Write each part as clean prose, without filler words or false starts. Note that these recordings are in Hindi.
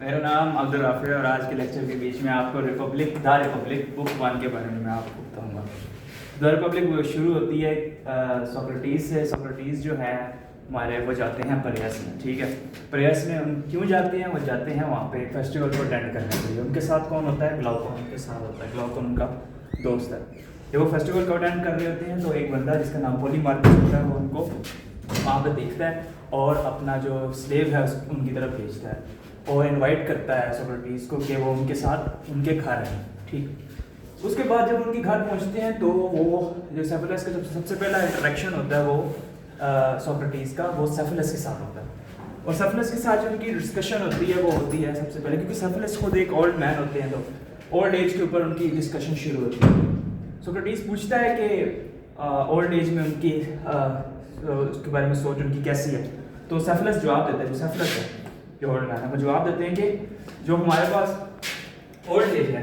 मेरा नाम अब्दुल राफी है और आज के लेक्चर के बीच में आपको द रिपब्लिक बुक 1 के बारे में मैं आपको बताऊंगा। द रिपब्लिक शुरू होती है सोक्रेटिस से। सोक्रेटिस जो है हमारे वो जाते हैं परेस में, ठीक है। परेस में उन क्यों जाते हैं? वो जाते हैं वहाँ पे फेस्टिवल को अटेंड करने के लिए। उनके साथ कौन होता है? ग्लाउकन उनके साथ होता है। ग्लाउकन उनका दोस्त है। जब वो फेस्टिवल को अटेंड कर रहे होते हैं तो एक बंदा जिसका नाम पोलीमार्कस होता है वो उनको वहाँ पे देखता है और अपना जो स्लेव है उनकी तरफ भेजता है और इनवाइट करता है सोक्रेटिस को कि वो उनके साथ उनके घर हैं, ठीक। उसके बाद जब उनके घर पहुँचते हैं तो वो जो सेफिलस का जब सबसे पहला इंटरेक्शन होता है वो सोक्रेटिस का वो सेफिलस के साथ होता है। और सेफिलस के साथ जो उनकी डिस्कशन होती है वो होती है सबसे पहले, क्योंकि सेफिलस खुद एक ओल्ड मैन होते हैं तो ओल्ड एज के ऊपर उनकी डिस्कशन शुरू होती है। सोक्रेटिस पूछता है कि ओल्ड एज में उनकी उसके बारे में सोच उनकी कैसी है। तो सेफिलस जवाब देता है, जो सेफिलस है जो ओल्ड मैन है वो जवाब देते हैं कि जो हमारे पास ओल्ड एज है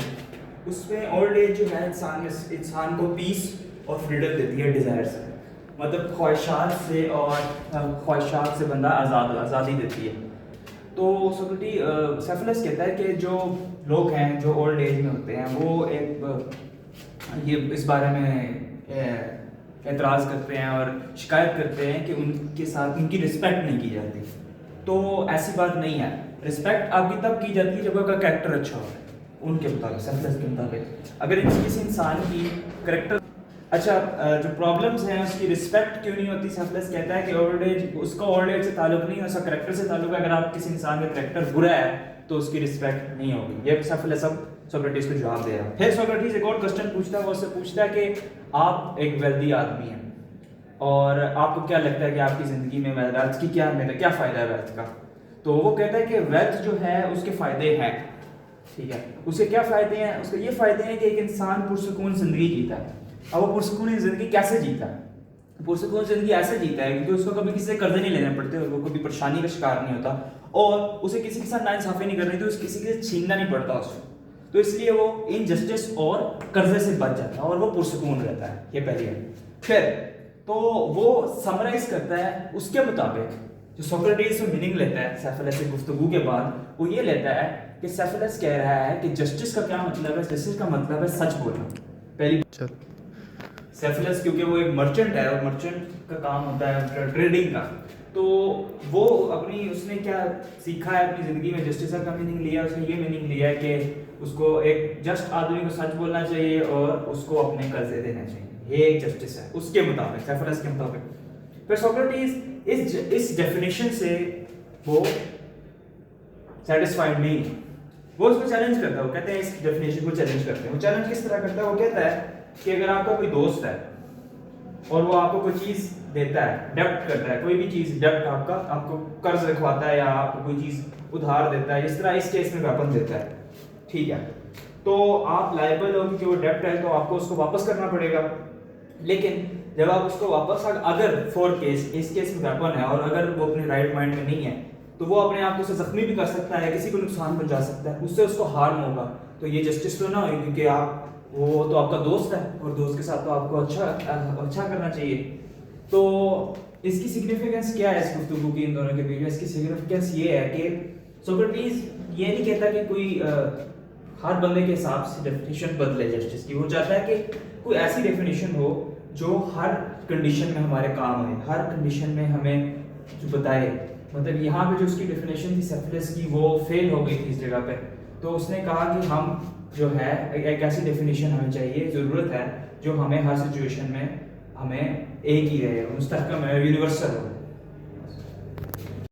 उसमें ओल्ड एज जो है इंसान को पीस और फ्रीडम देती है डिज़ायर से, मतलब ख्वाहिशात से, और ख्वाहिशात से बंदा आज़ादी देती है। तो सोक्रेटिस सेफिलस कहता है कि जो लोग हैं जो ओल्ड एज में होते हैं वो ये इस बारे में एतराज़ करते हैं और शिकायत करते हैं कि उनके साथ उनकी रिस्पेक्ट नहीं की जाती। तो ऐसी बात नहीं है। रिस्पेक्ट आपकी तब की जाती है जब आपका कैरेक्टर अच्छा हो। उनके मुताबिक, सेफिलस के मुताबिक अगर किसी इंसान की कैरेक्टर अच्छा जो प्रॉब्लम्स हैं उसकी रिस्पेक्ट क्यों नहीं होती? सेफिलस कहता है कि ओल्ड एज उसका ओल्ड एज से ताल्लुक नहीं है, उसका कैरेक्टर से ताल्लुक है। अगर आप किसी इंसान का कैरेक्टर बुरा है तो उसकी रिस्पेक्ट नहीं होगी। ये सेफिलस अब सोक्रेटिस को जवाब दे रहा है। फिर सोक्रेटिस एक और क्वेश्चन पूछता है, वो उससे पूछता है कि आप एक वेल्दी आदमी हैं और आपको क्या लगता है कि आपकी ज़िंदगी में वेल्थ की क्या फ़ायदा है वेल्थ का? तो वो कहता है कि वेल्थ जो है उसके फ़ायदे हैं, ठीक है। उसके क्या फ़ायदे हैं? उसके ये फ़ायदे हैं कि एक इंसान पुरसुकून ज़िंदगी जीता है। अब वो पुरसुकून ज़िंदगी कैसे जीता है? पुरसुकून ज़िंदगी ऐसे जीता है क्योंकि उसको कभी किसी से कर्जे नहीं लेने पड़ते और वो कभी परेशानी का शिकार नहीं होता और उसे किसी के साथ नाइंसाफ़ी नहीं करनी, तो उसे किसी से छीनना नहीं पड़ता उसको। तो इसलिए वो इनजस्टिस और कर्जे से बच जाता है और वो पुरसुकून रहता है। ये पहली है। फिर तो वो समराइज करता है उसके मुताबिक जो सोक्रेटिस में मीनिंग लेता है सेफिलस से गुफ्तगू के बाद, वो ये लेता है कि सेफिलस कह रहा है कि जस्टिस का क्या मतलब है? जस्टिस का मतलब है सच बोलना। पहली सेफिलस क्योंकि वो एक मर्चेंट है और मर्चेंट का काम होता है ट्रेडिंग का, तो वो उसने क्या सीखा है अपनी ज़िंदगी में? जस्टिस का मीनिंग लिया, उसने ये मीनिंग लिया है कि उसको एक जस्ट आदमी को सच बोलना चाहिए और उसको अपने कर्जे देना चाहिए। ये एक जस्टिस है उसके मुताबिक, सेफिलस के मुताबिक। फिर सोक्रेटिस इस डेफिनेशन से वो सेटिस्फाइड नहीं है। वो उसको चैलेंज करता है। वो कहते हैं इस डेफिनेशन को चैलेंज करते हैं। वो चैलेंज किस तरह करता है? वो कहता है कि अगर आपका कोई दोस्त है और वो आपको कोई चीज़ देता है, डेप्ट करता है, कोई भी चीज़ डेप्ट आपको कर्ज रखवाता है या आपको कोई चीज़ उधार देता है, इस तरह इस केस में वेपन देता है, ठीक है, तो आप लायबल हो क्योंकि वो डेप्ट है तो आपको उसको वापस करना पड़ेगा। लेकिन जब आप उसको वापस अगर इस केस में वेपन है और अगर वो अपने राइट माइंड में नहीं है तो वो अपने आप को उसे जख्मी भी कर सकता है, किसी को नुकसान पहुंचा सकता है, उससे उसको हार्म होगा। तो ये जस्टिस तो ना हो, क्योंकि वो तो आपका दोस्त है और दोस्त के साथ तो आपको अच्छा करना चाहिए। तो इसकी सिग्निफिकेंस क्या है इस गुफ्तगू की इन दोनों के बीच में? इसकी सिग्निफिकेंस ये है कि सोक्रेटिस ये नहीं कहता कि कोई हर बंदे के हिसाब से डेफिनेशन बदले जस्टिस की। वो चाहता है कि कोई ऐसी डेफिनेशन हो जो हर कंडीशन में हमारे काम आए, हर कंडीशन में हमें जो बताए। मतलब यहाँ पे जो उसकी डेफिनेशन थी सेफिलस की वो फेल हो गई थी इस जगह पे। तो उसने कहा कि हम जो है एक ऐसी डेफिनेशन हमें चाहिए, ज़रूरत है जो हमें हर सिचुएशन में हमें एक ही रहे, मुस्तहकम है, यूनिवर्सल हो।